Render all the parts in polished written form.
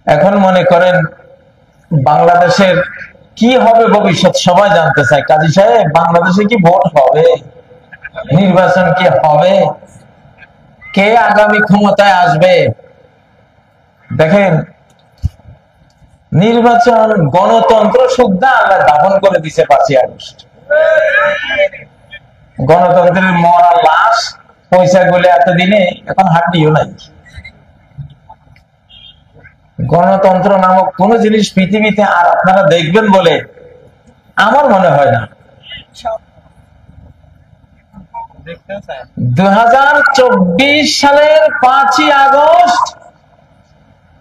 এখন মনে করেন বাংলাদেশের কি হবে ভবিষ্যৎ সবাই জানতে চায়। কাজী সাহেব, বাংলাদেশে কি ভোট হবে? নির্বাচন কি হবে? কে আগামী ক্ষমতায় আসবে? দেখেন, নির্বাচন, গণতন্ত্র শুদ্ধা আল্লাহ দাফন করে দিছে 5ই আগস্ট। গণতন্ত্রের মরা লাশ পয়সা গুলো এতদিনে এখন হাড্ডিও নাই। গণতন্ত্র নামক কোন জিনিস পৃথিবীতে আর আপনারা দেখবেন বলে আমার মনে হয় না। 2024 সালের 5ই আগস্ট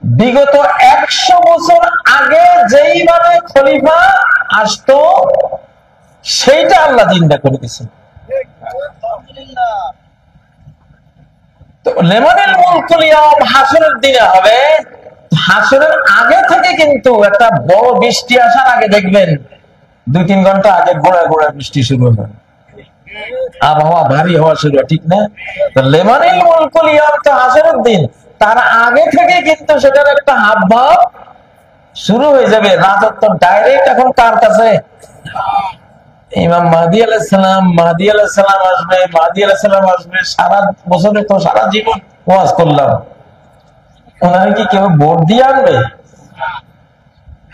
বিগত 100 বছর আগে যেইভাবে খলিফা আসতো সেইটা আল্লাহ জিন্দা করে দিয়েছেন। তো লেমনিল মুলকুল ইয়াউম হাসরের দিনে হবে। হাসরের আগে থেকে কিন্তু একটা বড় বৃষ্টি আসার আগে দেখবেন 2-3 ঘন্টা আগে গোড়া গোড়া বৃষ্টি শুরু হবে, আবহাওয়া ভারী হওয়া শুরু, ঠিক না? তো লেমনিল মুলকুল ইয়াউম তো হাসরের দিন, তার আগে থেকে কিন্তু সেটার একটা হাবভাব শুরু হয়ে যাবে। রাজত্ব ডাইরেক্ট এখন কার কাছে? ইমাম মাহদী আলাইহিস সালাম। মাহদী আলাইহিস সালাম আসবে, মাহদী আলাইহিস সালাম আসবে। সারা বছরে তো সারা জীবন ওয়াজ করলাম, ওনারা কি কেউ ভোট দিয়ে আনবে?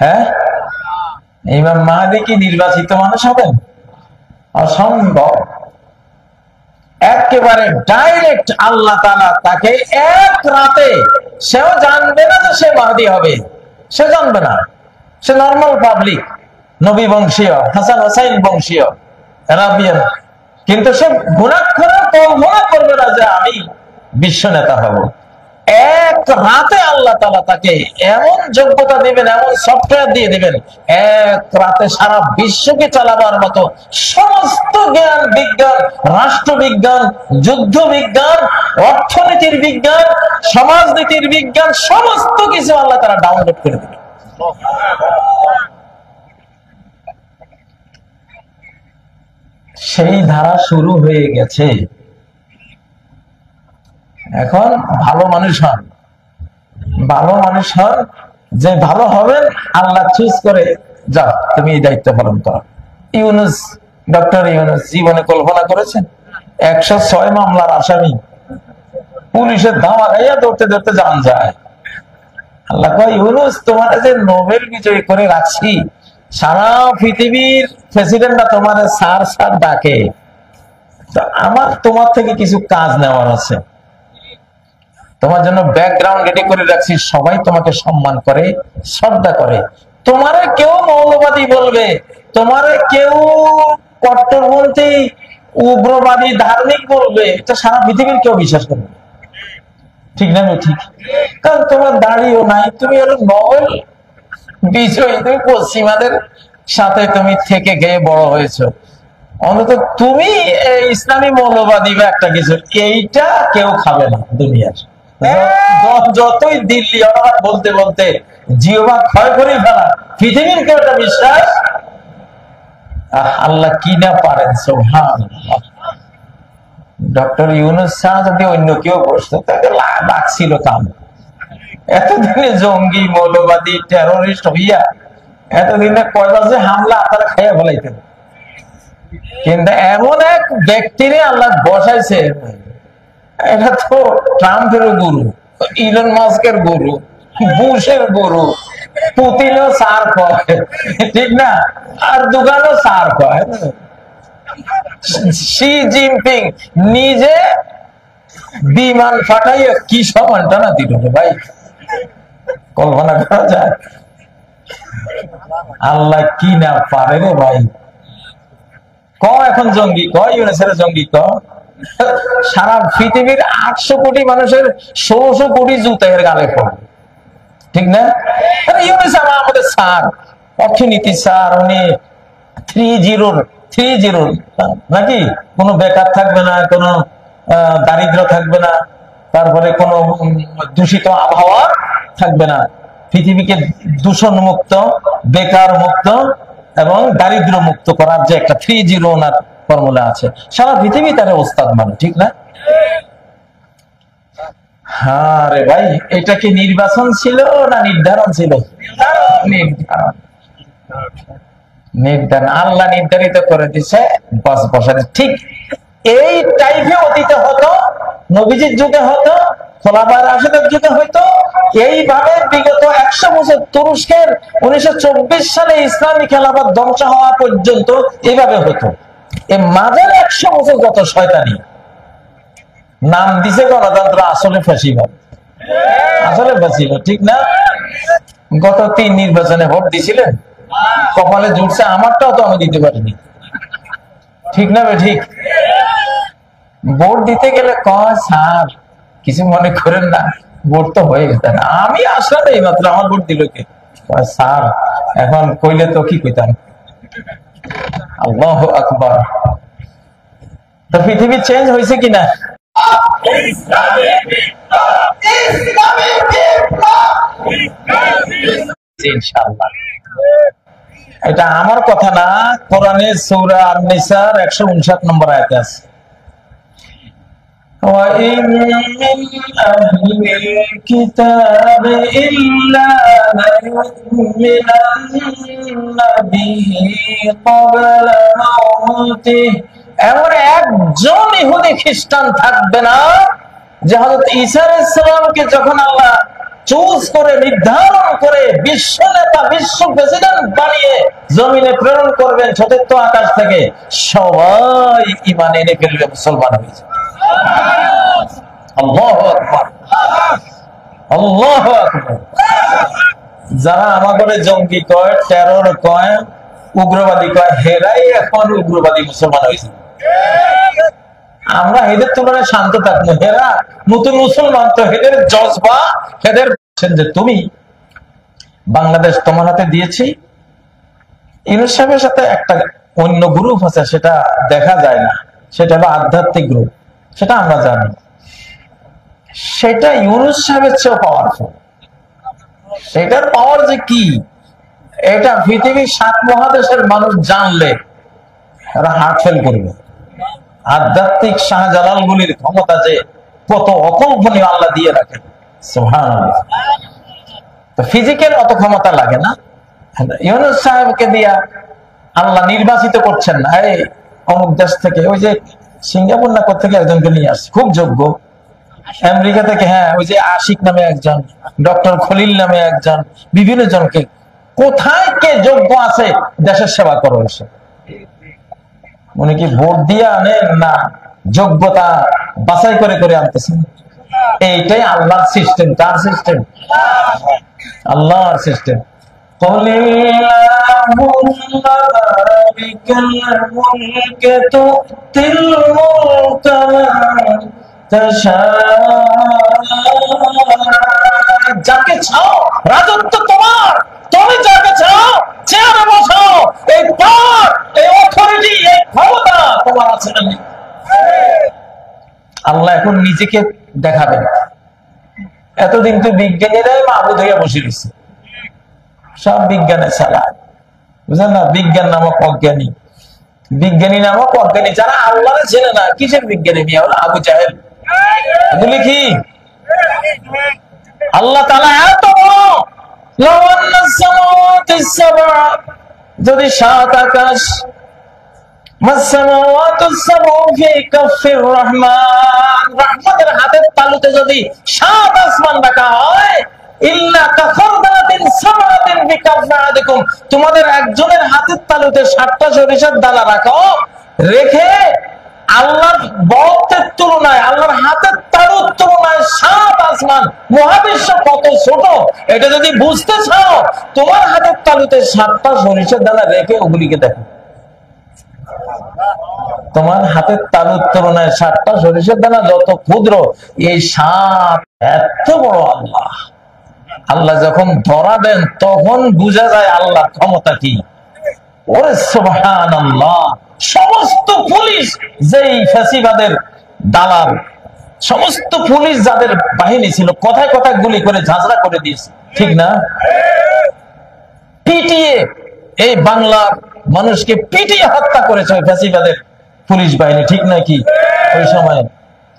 হ্যাঁ, ইমাম মাহদী কি নির্বাচিত মানুষ হবেন? অসম্ভব। একেবারে ডাইরেক্ট আল্লাহ তাআলা তাকে এক রাতে, সেও জানবে না যে সে মাহদী হবে, সে জানবে না, সে নরমাল পাবলিক, নবী বংশীয়, হাসান হোসাইন বংশীয় রাবিয়ান, কিন্তু সে গুণাক্ষরে কল্পনা করবে না যে আমি বিশ্ব নেতা হব। এক রাতে আল্লাহ তাআলা তাকে এমন যোগ্যতা দিবেন, এমন সফটওয়্যার দিয়ে দিবেন, এক রাতে সারা বিশ্বকে চালাবার মতো সমস্ত জ্ঞান বিজ্ঞান, রাষ্ট্রবিজ্ঞান, যুদ্ধ বিজ্ঞান, অর্থনীতির বিজ্ঞান, সমাজনীতির বিজ্ঞান, সমস্ত কিছু আল্লাহ তাআলা ডাউনলোড করে দিবেন। সেই ধারা শুরু হয়ে গেছে। এখন ভালো মানুষ হন, ভালো মানুষ হন, যে ভালো হবেন আল্লাহ চুজ করে, যাও তুমি এই দায়িত্ব পালন করো। ইউনূস, ডক্টর ইউনূস জীবনে কল্পনা করেছেন 106 মামলার আসামি, পুলিশের ধাওয়া খাইয়া দৌড়তে দৌড়তে জান যায়। আল্লাহ কয়, ইউনূস তোমার যে নোবেল বিজয়ী করে রাখছি, সারা পৃথিবীর প্রেসিডেন্টরা তোমার স্যার স্যার ডাকে, তো আমার তোমার থেকে কিছু কাজ নেওয়ার আছে। তোমার জন্য ব্যাকগ্রাউন্ড রেডি করে রাখছি, সবাই তোমাকে সম্মান করে, শ্রদ্ধা করে। তোমারে কেউ মৌলবাদী বলবে, তোমারে কেউ কট্টরপন্থী, উগ্রবাদী, ধার্মিক বলবে, এটা সারা পৃথিবীর কেউ বিশ্বাস করবে, ঠিক না? ঠিক, কারণ তোমার দাড়িও নাই, তুমি হলো নোবেল বিজয়ী, তুমি পশ্চিমাদের সাথে তুমি থেকে গিয়ে বড় হয়েছো, অন্তত তুমি ইসলামী মৌলবাদী বা একটা কিছু, এইটা কেউ খাবে না দুনিয়ার। যতই দিল্লি বলতে বলতে জিহ্বা ক্ষয় করে ফেলা, পৃথিবীর কেউ এটা বিশ্বাস। আল্লাহ কি না পারেন, সুবহানাল্লাহ। ডক্টর ইউনূস ছাড়া যদি অন্য কেউ বসতো তাকে লাগছিল কাম। এতদিনে জঙ্গি, মৌলবাদী, টেরোরিস্ট হইয়া এতদিনে কয়বার যে হামলা তারা খাইয়া ফেলাইতেন, কিন্তু এমন এক ব্যক্তিরে আল্লাহ বসাইছে, এটা তো ট্রাম্পেরও গুরু, ইলন মাস্কের গুরু, বুশের গুরু, পুতিনও সার কয়, ঠিক না? আর দুগানও সার কয়। শি জিনপিং নিজে বিমান ফাটাইয়া কি সমানটা না দিল ভাই, কল্পনা করা যায়? আল্লাহ কি না পারে রে ভাই। এখন জঙ্গি কয়, ইউনূসের জঙ্গি কয়, সারা পৃথিবীর 800 কোটি মানুষের 1600 কোটি জুতায়ের গালে পড়ে, ঠিক না? ইউনূস আমাদের স্যার, অর্থনীতি স্যার, উনি 3-0 নাকি, কোনো বেকার থাকবে না, কোনো দারিদ্র থাকবে না, তারপরে কোনো দূষিত আবহাওয়া থাকবে না, পৃথিবীকে দূষণ মুক্ত, বেকার মুক্ত এবং দারিদ্র মুক্ত করার যে একটা 3-0 ওনার ফর্মুলা আছে, সারা পৃথিবী তার ওস্তাদ মানে, ঠিক না? হ্যাঁ রে ভাই, এটা কি নির্বাচন ছিল না নির্ধারণ ছিল? নির্ধারণ। নির্ধারণ আল্লাহ নির্ধারিত করে দিছে বছরে। ঠিক এই টাইপে অতীতে হতো, নবীজির যুগে হতো, খোলাফায়ে রাশিদের যুগে হইতো। এইভাবে বিগত 100 বছর তুরস্কের 1924 সালে ইসলামী খেলাফত ধ্বংস হওয়া পর্যন্ত এইভাবে হতো। এই মাঝের 100 বছর যত শয়তানি, নাম দিছে গণতন্ত্র, আসলে ফাঁসিবাদ। আসলে ফাঁসিবাদ, ঠিক না? গত 3 নির্বাচনে ভোট দিছিলেন, কপালে জুটছে, আমারটাও তো আমি দিতে পারিনি, ঠিক না? ঠিক। ভোট দিতে গেলে কয় স্যার কিছু মনে করেন না, ভোট তো হয়ে গেছে না, আমি আসলাম এই মাত্র, আমার ভোট দিল কে? স্যার এখন কইলে তো কি কইতাম। আল্লাহু আকবার। তো পৃথিবী চেঞ্জ হয়েছে কিনা? ইনশাআল্লাহ। এটা আমার কথা না, কোরআনের সূরা আন-নিসার 159 নম্বর আয়াতে আছে, وَإِن مِّنْ أَهْلِ الْكِتَابِ إِلَّا لَيُؤْمِنَنَّ بِهِ قَبْلَ مَوْتِهِ। এমন একজন ইহুদি খ্রিস্টান থাকবে না যে হযরত ঈসা আলাইহিস সালামকে যখন আল্লাহ চুজ করে, নির্ধারণ করে বিশ্ব নেতা, বিশ্ব প্রেসিডেন্ট বানিয়ে জমিনে প্রেরণ করবেন চতুর্থ আকাশ থেকে, সবাই ঈমান এনে ফেলবে, মুসলমান হয়ে যাবে। আল্লাহু আকবার, আল্লাহু আকবার। যারা আমাদের জঙ্গি কয়, টেরর কয়, উগ্রবাদী কয়, হেরাই এখন উগ্রবাদী মুসলমান হয়েছে। আমরা এদের তুলনায় শান্ত থাকবো, হেরা নতুন মুসলমান, তো এদের জজবা, এদের যে তুমি বাংলাদেশ তোমার হাতে দিয়েছি। ইউনূস সাহেবের সাথে একটা অন্য গ্রুপ আছে, সেটা দেখা যায় না, সেটা হলো আধ্যাত্মিক গ্রুপ, সেটা আমরা জানি। সেটা ইউনূস সাহেবের চেয়েও পাওয়ারফুল। সেটার পাওয়ার যে কি, এটা পৃথিবীর 7 মহাদেশের মানুষ জানলে এরা হার্ট ফেল করবে। আধ্যাত্মিক শাহজালাল গুলির ক্ষমতা যে কত অকল্পনীয় আল্লাহ দিয়ে রাখেন, সুবহানাল্লাহ। তো ফিজিক্যাল অত ক্ষমতা লাগে না। ইউনূস সাহেবকে দিয়া আল্লাহ নির্বাচিত করছেন না, এই অমুক দেশ থেকে, ওই যে সিঙ্গাপুর না কোথা থেকে একজনকে নিয়ে আসছে, খুব যোগ্য। আমেরিকা থেকে, হ্যাঁ, ওই যে আশিক নামে একজন, ডক্টর খলিল নামে একজন, বিভিন্ন জনকে, কোথায় কে যোগ্য আছে দেশের সেবা করো এসে? উনি কি ভোট দিয়ে আনেন না যোগ্যতা বাছাই করে করে আনতেছেন? এইটাই আল্লাহর সিস্টেম। কার সিস্টেম? আল্লাহর সিস্টেম। যাকে চাও রাজত্ব তোমার, তুমি যাকে চাও চেয়ারে বসাও, এই পাওয়ার, এই অথরিটি, এই ক্ষমতা তোমার আছে না? আল্লাহ এখন নিজেকে দেখাবেন। এতদিন তো বিজ্ঞানীরাই মাহবুদ হইয়া বসে গেছে, সব বিজ্ঞানের ছাড়া, বুঝলেন না? বিজ্ঞান নামক অজ্ঞানী, বিজ্ঞানী নামক অজ্ঞানী, যারা আল্লাহরে চেনে না, কিসের বিজ্ঞানী? নিয়ে হলো আবু জাহেল। এগুলি কি? আল্লাহ তাআলা এত বড়, যদি 7 আকাশ, রহমতের হাতের তালুতে যদি 7 আসমান রাখা হয়, তোমাদের একজনের হাতের তালুতে 7টা সরিষার দানা রাখো, রেখে আল্লাহর বড়ত্বের তুলনায়, আল্লাহর হাতের তালুর তুলনায় 7 আসমান, মহাবিশ্ব কত ছোট, এটা যদি বুঝতে চাও, তোমার হাতের তালুতে 7টা সরিষার দানা রেখে ওগুলিকে দেখো। তোমার হাতের তালুর তুলনায় 7টা সরিষার দানা যত ক্ষুদ্র, এই 7 এত বড় আল্লাহ। আল্লাহ যখন ধরা দেন তখন বোঝা যায় আল্লাহর ক্ষমতা কি। ওরে সুবহানাল্লাহ। সমস্ত পুলিশ যেই ফ্যাসিবাদের দালাল, সমস্ত পুলিশ যাদের বাহিনী ছিল, কথায় কথায় গুলি করে ঝাঁঝরা করে দিয়েছে, ঠিক না? পিটিয়ে এই বাংলার মানুষকে পিটিয়ে হত্যা করেছে ওই ফ্যাসিবাদের পুলিশ বাহিনী, ঠিক নাকি? ওই সময়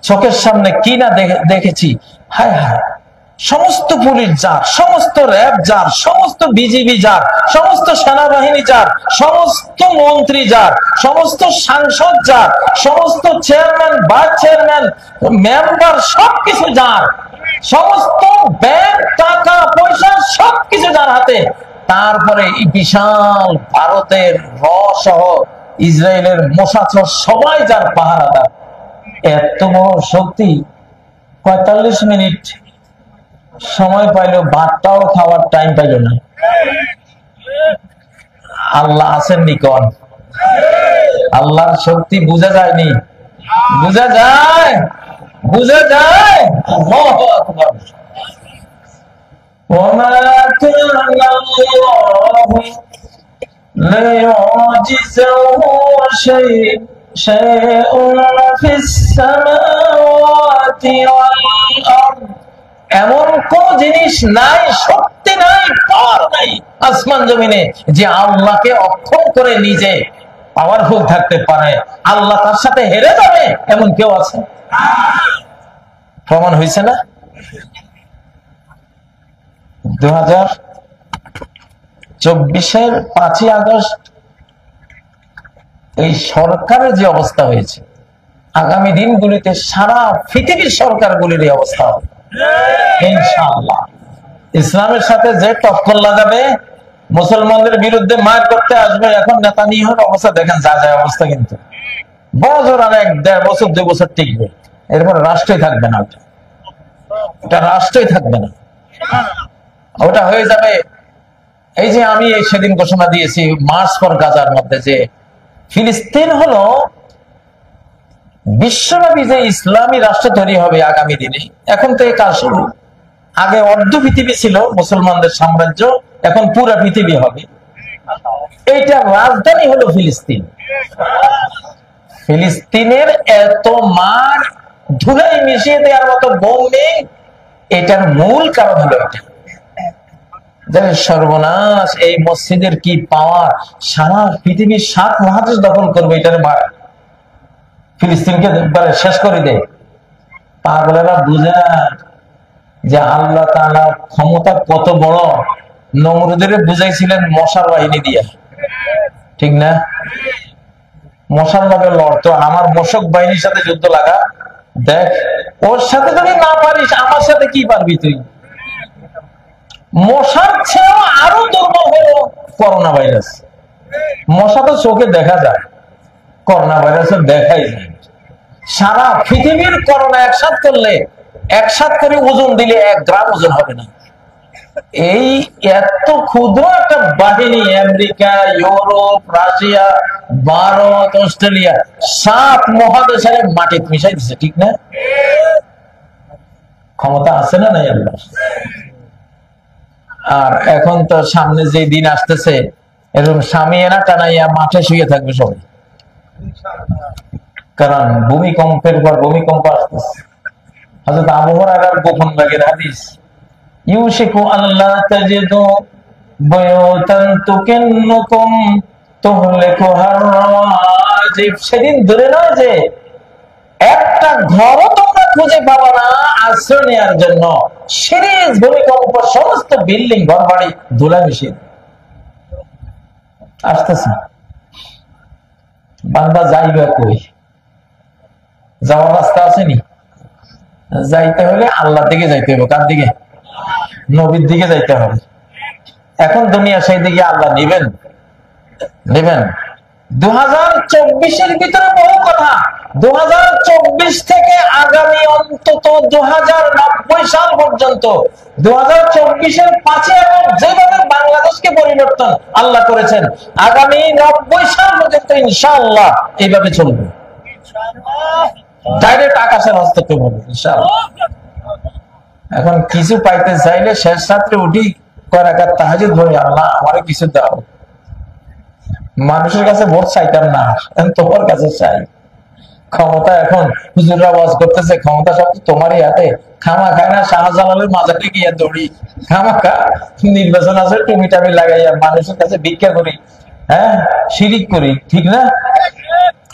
চোখের সামনে কি না দেখেছি। হায় হায়, সমস্ত পুলিশ যার, সমস্ত র্যাব যার, সমস্ত বিজিবি যার, সমস্ত সেনাবাহিনী যার, সমস্ত মন্ত্রী যার, সমস্ত সাংসদ যার, সমস্ত চেয়ারম্যান, ভাইস চেয়ারম্যান, মেম্বার, সবকিছু যার, সমস্ত ব্যাংক, টাকা পয়সা সবকিছু যার হাতে। তারপরে এই বিশাল ভারতের র সহ ইসরায়েলের মোসাদ সবাই যার পাহারাদার। এত বড় শক্তি, ৪৫ মিনিট সময় পাইলো, ভাতটাও খাওয়ার টাইম পাইল না। আল্লাহ আসেননি কোন? আল্লাহর শক্তি বুঝা যায়নি? বুঝা যায়, বুঝা যায়। আল্লাহু আকবার। ওমা কানা আল্লাহু লিউজিজাহু শাইউন ফিস সামাওয়াতি ওয়াল আরদ। এমন কোন জিনিস নাই, শক্তি নাই, পাওয়ার নাই আসমান জমিনে যে আল্লাহকে অক্ষম করে নিজে পাওয়ারফুল থাকতে পারে। আল্লাহ তার সাথে হেরে যাবে এমন কেউ আছে? প্রমাণ হয়েছে না? 2024-এর 5ই আগস্ট এই সরকারের যে অবস্থা হয়েছে, আগামী দিনগুলিতে সারা পৃথিবীর সরকারগুলির এই অবস্থা হবে ইনশাআল্লাহ। ইসলামের সাথে যে টক্কর লাগাবে, মুসলমানদের বিরুদ্ধে মার করতে আসবে, এখন নেতানিয়াহুর অবস্থা দেখেন, যা যায় অবস্থা। কিন্তু বছর আর 1-1.5 বছর 2 বছর টিকবে, এরপরে রাষ্ট্রই থাকবে না। ওটা রাষ্ট্রই থাকবে না, ওটা হয়ে যাবে। এই যে আমি সেদিন ঘোষণা দিয়েছি মার্চ ফর গাজার মধ্যে, যে ফিলিস্তিন হলো বিশ্বব্যাপী যে ইসলামী রাষ্ট্র তৈরি হবে আগামী দিনে। এখন তো এই কাজ শুরু। আগে অর্ধ পৃথিবী ছিল মুসলমানদের সাম্রাজ্য, এখন পুরো পৃথিবী হবে। এইটা রাজধানী হলো ফিলিস্তিন। ফিলিস্তিনের এত মার ধুলাই মিশিয়ে দেওয়ার মতো বোম্বিং, এটার মূল কারণ হলো এটা। সর্বনাশ, এই মসজিদের কি পাওয়ার, সারা পৃথিবীর 7 মহাদেশ দখল করবে, এটার মার ফিলিস্তিনকে শেষ করে দেয়। পাগলেরা বুঝে যে আল্লাহ তাআলার ক্ষমতা কত বড়। নমরুদের বুঝাইছিলেন মশার বাহিনী দিয়া, ঠিক না? মশার লগে লড়তো, আমার মশক বাহিনীর সাথে যুদ্ধ লাগা, দেখ ওর সাথে যদি না পারিস আমার সাথে কি পারবি তুই? মশার চেয়েও আরো দুর্বল হলো করোনা ভাইরাস। মশা তো চোখে দেখা যায়, করোনা ভাইরাস দেখাই যায়। সারা পৃথিবীর করোনা একসাথ করলে, একসাথ করে ওজন দিলে 1 গ্রাম ওজন হবে না। এই এত ক্ষুদ্র একটা বাহিনী, America, Europe, Russia, Bharat, Australia, 7 মহাদেশের মাটি মিশাই দিচ্ছে, ঠিক না? ক্ষমতা আছে না নাই আল্লাহ? আর এখন তো সামনে যে দিন আসতেছে, এরকম সামিয়ানা টানাইয়া মাঠে শুয়ে থাকবে সবাই, কারণ ভূমিকম্পের পর ভূমিকম্প আসতেছে। হযরত আবু হুরায়রার গোপন ভাগের হাদিস, ইউশিকু আল্লাহ তাজিদু বুয়ুতান তুকিন্নুকুম তুহলিকুহার রাওয়াজিব। সেদিন দূরে নয় যে একটা ঘরও তোমরা খুঁজে পাবা না আশ্রয় নেওয়ার জন্য। সিরিজ ভূমিকম্প সমস্ত বিল্ডিং, ঘর বাড়ি ধুলা মিশিয়ে আসতেছে। বান্দা যাইবে কই? যাওয়ার রাস্তা আসেনি? যাইতে হলে আল্লাহর দিকে যাইতে হবে। কার দিকে? নবীর দিকে যাইতে হবে। এখন দুনিয়া সেই দিকে আল্লাহ নিবেন, নেবেন। 2024-এর ভিতরে বহু কথা। 2024 থেকে আগামী অন্তত 2090 সাল পর্যন্ত, 2024-এর 5ই আগস্ট যেভাবে বাংলাদেশকে পরিবর্তন আল্লাহ করেছেন, আগামী 90 সাল পর্যন্ত ইনশাআল্লাহ এইভাবে চলবে। ডাইরেক্ট আকাশের হস্তক্ষেপ হবে ইনশাআল্লাহ। এখন কিছু পাইতে চাইলে শেষ রাত্রে উঠি কয় রাকাত তাহাজ্জুদ পড়ি, আল্লাহ আমারে কিছু দাও। মানুষের কাছে ভোট চাইতাম না, তোমার কাছে চাই। ক্ষমতা এখন হুজুররা ওয়াজ করতেছে, ক্ষমতা সব তোমারই হাতে। খামা খায় না শাহজালালের মাজারে গিয়ে দৌড়ি, খামাখা নির্বাচন আছে টুমি টামি লাগাইয়া মানুষের কাছে ভিক্ষা করি, হ্যাঁ শিরিক করি, ঠিক না?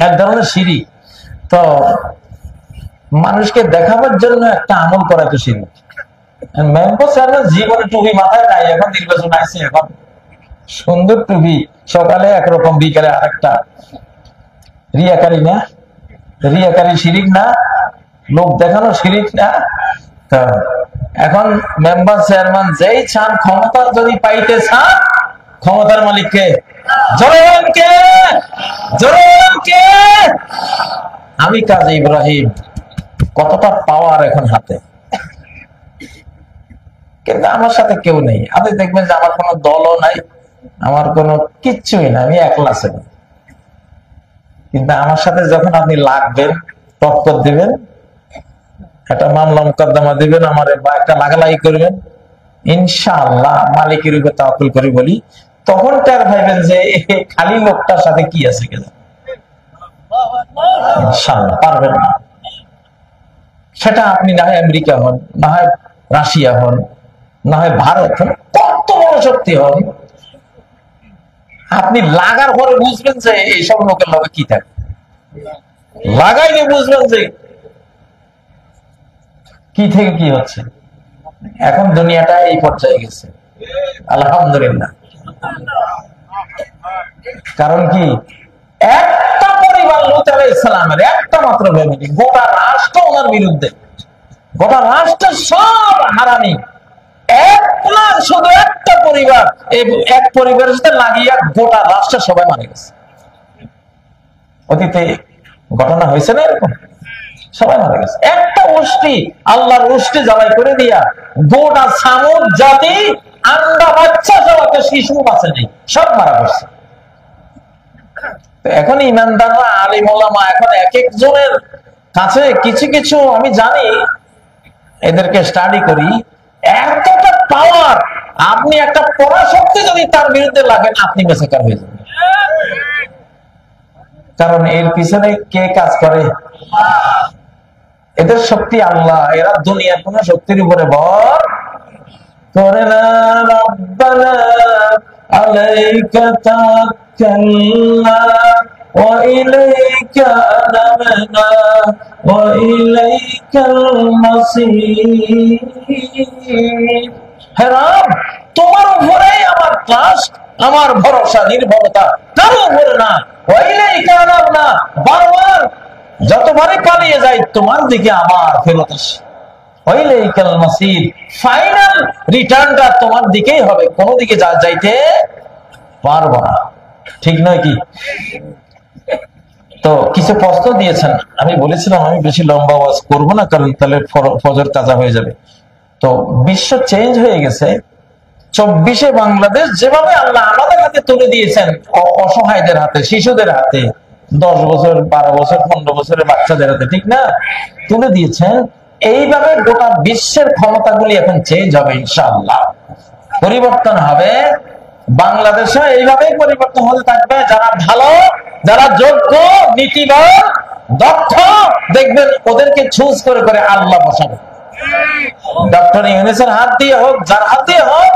এক ধরনের শিরিক। তো মানুষকে দেখাবার জন্য একটা আমল করা তো শিরিক। মেম্বার সাহেবের জীবনে টুপি মাথায় নাই, এখন নির্বাচন আসছে, এখন সুন্দর টুপি, সকালে একরকম বিকালে আরেকটা। রিয়াকারী না? রিয়াকারী শিরিক না? লোক দেখানো শিরিক না? তো এখন মেম্বার চেয়ারম্যান যেই চান, ক্ষমতা যদি পাইতে চান, ক্ষমতার মালিককে আমি কাজী ইব্রাহিম। কতটা পাওয়ার এখন হাতে, কিন্তু আমার সাথে কেউ নেই। আপনি দেখবেন যে আমার কোনো দলও নাই, আমার কোনো কিচ্ছুই না, আমি একলা ছিলাম। কিন্তু আমার সাথে যখন আপনি লাগবেন, টক্কর দিবেন, একটা মামলা মোকদ্দমা দিবেন আমার, বা একটা লাগালাগি করবেন, ইনশাআল্লাহ মালিকের উপর তাওয়াক্কুল করি বলি, তখন টের পাইবেন যে খালি লোকটার সাথে কি আছে কেন। ইনশাআল্লাহ পারবেন না। সেটা আপনি না হয় আমেরিকা হন, না হয় রাশিয়া হন, না হয় ভারত হন, কত বড় শক্তি হন, আপনি লাগার পরে বুঝবেন যে এইসব লোকের লগে কি থাকে। লাগাইলে বুঝবেন যে কি থেকে কি হচ্ছে। এখন দুনিয়াটা এই পর্যায়ে গেছে, আলহামদুলিল্লাহ। কারণ কি, একটা পরিবার লূত আলাইহিস সালামের একটা মাত্র ফ্যামিলি, গোটা রাষ্ট্র ওনার বিরুদ্ধে, গোটা রাষ্ট্র সব হারামি, শুধু একটা পরিবার, এক পরিবারের সাথে লাগিয়ে গোটা রাষ্ট্র সবাই মারা গেছে। অতীতে ঘটনা হয়েছে না এরকম? সবাই মারা গেছে। একটা উষ্টি, আল্লাহর উষ্টি জ্বালাই করে দিয়া গোটা সামুদ জাতি, আন্ডা বাচ্চা সব, একটা শিশু বাঁচে নেই, সব মারা পড়ছে। এখন ইমানদাররা, আলিম ওলামা, এখন এক একজনের কাছে কিছু কিছু আমি জানি, এদেরকে স্টাডি করি, এতটা পাওয়ার, আপনি একটা পরাশক্তি যদি তার বিরুদ্ধে লাগেন, আপনি বেঁচেকার হয়ে যাবেন। কারণ এর পিছনে কে কাজ করে? এদের শক্তি আল্লাহ, এরা দুনিয়ার কোন শক্তির উপরে ভর করে না। রব্বানা আলাইকা তাওয়াক্কালনা ওয়া ইলাইকা আনাবনা ওয়া ইলাইকাল মাসির। হে রব, তোমার উপরেই আমার ট্রাস্ট, আমার ভরসা, নির্ভরতা, কারো উপরে না। ওয়া ইলাইকা আনাবনা, বারবার যতবারই পালিয়ে যাই তোমার দিকে আবার ফেরত আসি। ওয়া ইলাইকাল মাসির, ফাইনাল রিটার্নটা তোমার দিকেই হবে, কোন দিকে যাইতে পারবো না। ঠিক নয় কি? তো কিছু প্রশ্ন দিয়েছেন, আমি বলেছিলাম আমি বেশি লম্বা ওয়াজ করবো না, কারণ তাহলে ফজর কাজা হয়ে যাবে। তো বিশ্ব চেঞ্জ হয়ে গেছে। 24-এ বাংলাদেশ যেভাবে আল্লাহ আমাদের হাতে তুলে দিয়েছেন, অসহায়দের হাতে, শিশুদের হাতে, 10 বছর, 12 বছর, 15 বছরের বাচ্চাদের হাতে, ঠিক না, তুলে দিয়েছেন, এইভাবে গোটা বিশ্বের ক্ষমতাগুলি এখন চেঞ্জ হবে ইনশাআল্লাহ, পরিবর্তন হবে। বাংলাদেশে এইভাবেই পরিবর্তন হতে থাকবে। যারা ভালো, যারা যোগ্য, নীতিবান, দক্ষ, দেখবেন ওদেরকে চুজ করে করে আল্লাহ বসাবে। ডক্টর ইউনূসের হাত দিয়ে হোক, যার হাত দিয়ে হোক,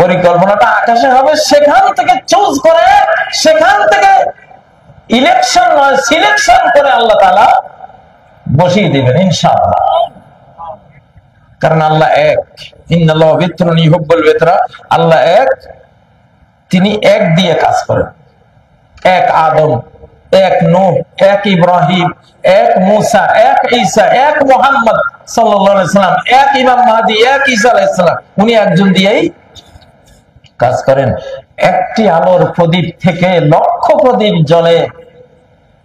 পরিকল্পনাটা আকাশে হবে, সেখান থেকে চুজ করে, সেখান থেকে ইলেকশন নয় সিলেকশন করে আল্লাহ তাআলা বসিয়ে দিবেন ইনশাআল্লাহ। কারণ আল্লাহ এক, ইন্নাল্লাহু বিত্রুন ইউহিব্বুল বিত্রা, আল্লাহ এক, তিনি এক দিয়ে কাজ করেন। এক আদম, এক নূহ, এক ইব্রাহিম, এক মুসা, এক ঈসা, এক মুহাম্মদ সাল্লাল্লাহু আলাইহি সাল্লাম, এক ইমাম মাহদী, এক ঈসা আলাইহিস সালাম, উনি একজন দিয়েই কাজ করেন। একটি আলোর প্রদীপ থেকে লক্ষ প্রদীপ জ্বলে,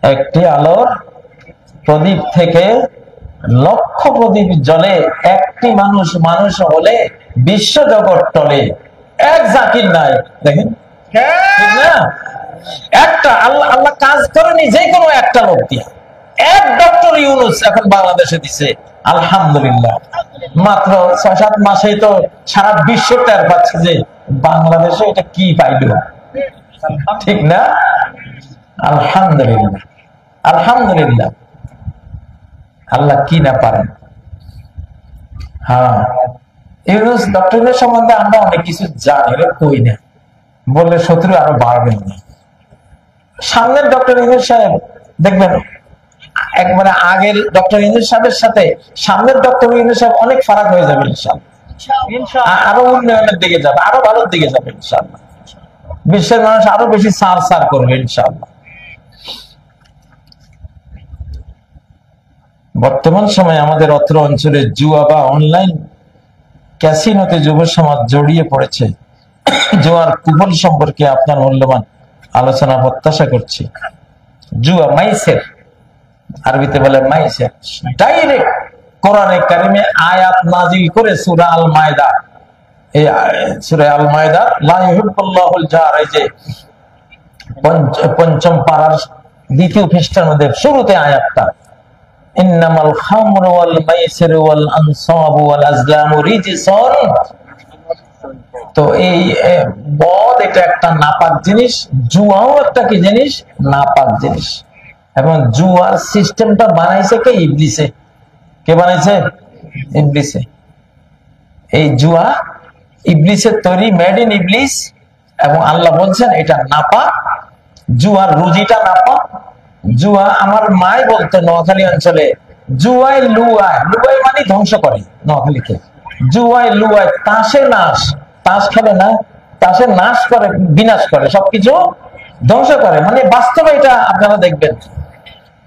একটি আলোর প্রদীপ থেকে লক্ষ প্রদীপ জ্বলে, একটি মানুষ মানুষ হলে বিশ্ব জগৎ টলে। এক জাকির নাই, দেখেন ঠিক না? একটা আল্লাহ, আল্লাহ কাজ করেনি যে কোনো একটা লোক দিয়ে। এক ডক্টর ইউনূস এখন বাংলাদেশে দিছে, আলহামদুলিল্লাহ। মাত্র 6-7 মাসেই তো সারা বিশ্ব টের পাচ্ছে যে বাংলাদেশে এটা কি পাইল, ঠিক না? আলহামদুলিল্লাহ, আলহামদুলিল্লাহ। আল্লাহ কি না পারেন। হ্যাঁ, ইউনূস ডক্টরের সম্বন্ধে আমরা অনেক কিছু জানি, কই না, বললে শত্রু আরো বাড়বেন না। সামনের ডক্টর ইউনূস সাহেব দেখবেন একবারে আগের ডক্টর ইউনূস সাহেবের সাথে সামনের ডক্টর ইউনূস সাহেব অনেক ফারাক হয়ে যাবে ইনশাআল্লাহ। আরো উন্নয়নের দিকে যাবে, আরো ভালোর দিকে যাবে ইনশাআল্লাহ। বিশ্বের মানুষ আরো বেশি সার সার করবে ইনশাআল্লাহ। বর্তমান সময়ে আমাদের অত্র অঞ্চলে জুয়া বা অনলাইন ক্যাসিনোতে যুব সমাজ জড়িয়ে পড়েছে। জুয়ার কুফল সম্পর্কে আপনার মূল্যবান আলোচনা প্রত্যাশা করছি। জুয়া মাইসের, আরবিতে বলে মাইসের, ডাইরেক্ট কোরআনে কারিমে আয়াত নাজিল করে সূরা আল মায়দা, এই সূরা আল মায়দা লা ইউহিব্বুল্লাহুল জার, এই যে পঞ্চম পারার দ্বিতীয় পৃষ্ঠার মধ্যে শুরুতে আয়াতটা, ইন্নামাল খামরু ওয়াল মাইসিরু ওয়াল আনসাবু ওয়াল আজলামু রিজসুন। তো এই মদ এটা একটা নাপাক জিনিস, জুয়াও একটা কি জিনিস, নাপাক জিনিস। এবং জুয়ার সিস্টেমটা বানাইছে কে? ইবলিসে। কে বানাইছে? ইবলিসে। এই জুয়া ইবলিসের তৈরি, মেড ইন ইবলিস। এবং আল্লাহ বলছেন এটা নাপাক, জুয়ার রুজিটা নাপাক। জুয়া, আমার মাই বলতো নোয়াখালী অঞ্চলে, জুয়াই লুয়ায়, লুয়াই মানে ধ্বংস করে নোয়াখালীকে, জুয়াই লুয়ায় তাসে নাশ, তাস খেলে না, তাসে নাশ করে, বিনাশ করে, সবকিছু ধ্বংস করে, মানে বাস্তবে এটা আপনারা দেখবেন।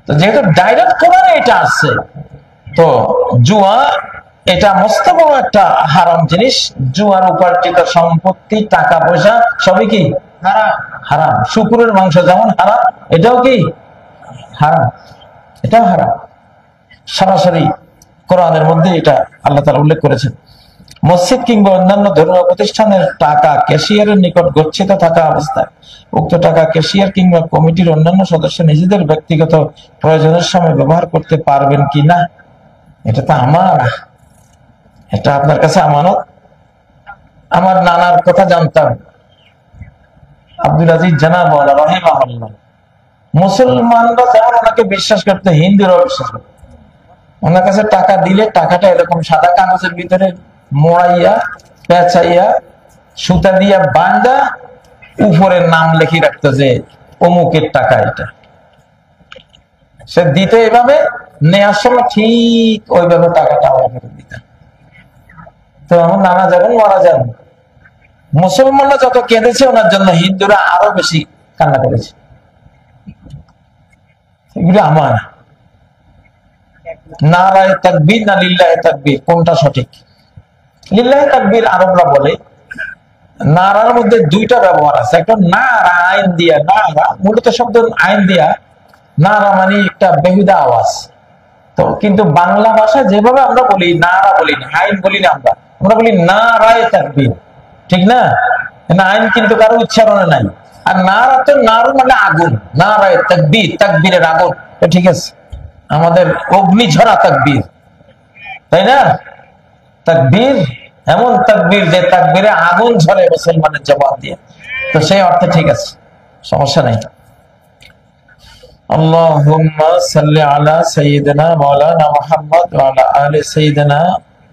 তো যেহেতু ডাইরেক্ট কোরআনে এটা আসছে, তো জুয়া এটা মস্ত বড় একটা হারাম জিনিস। জুয়ার উপার্জিত সম্পত্তি, টাকা পয়সা সবই কি হারাম। শুকুরের মাংস যেমন হারাম, এটাও কি হারাম, এটাও হারাম। সরাসরি কোরআনের মধ্যে এটা আল্লাহ তাআলা উল্লেখ করেছেন। মসজিদ কিংবা অন্যান্য ধর্মীয় প্রতিষ্ঠানের টাকা ক্যাশিয়ারের নিকট গচ্ছিত থাকা অবস্থায় উক্ত টাকা ক্যাশিয়ার কিংবা কমিটির অন্যান্য সদস্য নিজেদের ব্যক্তিগত প্রয়োজনের সময় ব্যবহার করতে পারবেন কি না, এটা তো আমার, এটা আপনার কাছে আমানত। আমার নানার কথা জানতাম, আব্দুল আজিজ জানাবওয়ালা রাহিমাহুল্লাহ, মুসলমানরা যেমন ওনাকে বিশ্বাস করতে, হিন্দুরাও বিশ্বাস করত। ওনার কাছে টাকা দিলে টাকাটা এরকম সাদা কাগজের ভিতরে মোড়াইয়া, পেঁচাইয়া, সুতা দিয়া বাঁধা, উপরে নাম লিখে রাখতো যে অমুকের টাকা এটা। সে দিতে এভাবে, নেওয়ার সময় ঠিক ওইভাবে টাকাটা আমরা ফেরত দিতাম। তো আমার নানা যখন মারা যান, মুসলমানরা যত কেঁদেছে ওনার জন্য, হিন্দুরা আরো বেশি কান্না করেছে। এগুলো আমার নারায়ে তাকবীর না লিল্লাহে তাকবীর, কোনটা সঠিক? লিল্লাহে তাকবীর আরবরা বলে। নারার মধ্যে দুইটা ব্যবহার আছে, একটা নারা আইন দিয়া, নারা মূলত শব্দ আইন দিয়া, নারা মানে একটা বেহুদা আওয়াজ। তো কিন্তু বাংলা ভাষা যেভাবে আমরা বলি, নারা বলি না, আইন বলি না, আমরা বলি নারায়ে তাকবীর, ঠিক না? আইন কিন্তু কারো উচ্চারণে নাই। আর নারা তো, নারু মানে আগুন, নারায়ে তাকবীর, তাকবীরের আগুন, ঠিক আছে? আমাদের অগ্নিঝরা তাকবীর, তাই না? তাকবীর এমন তাকবীর যে তাকবীরে আগুন ঝরে মুসলমানের জবান দিয়ে। তো সেই অর্থে ঠিক আছে, সমস্যা নাই। আল্লাহুম্মা সাল্লি আলা সাইয়্যিদিনা মাওলানা মুহাম্মদ ওয়া আলা আলি সাইয়্যিদিনা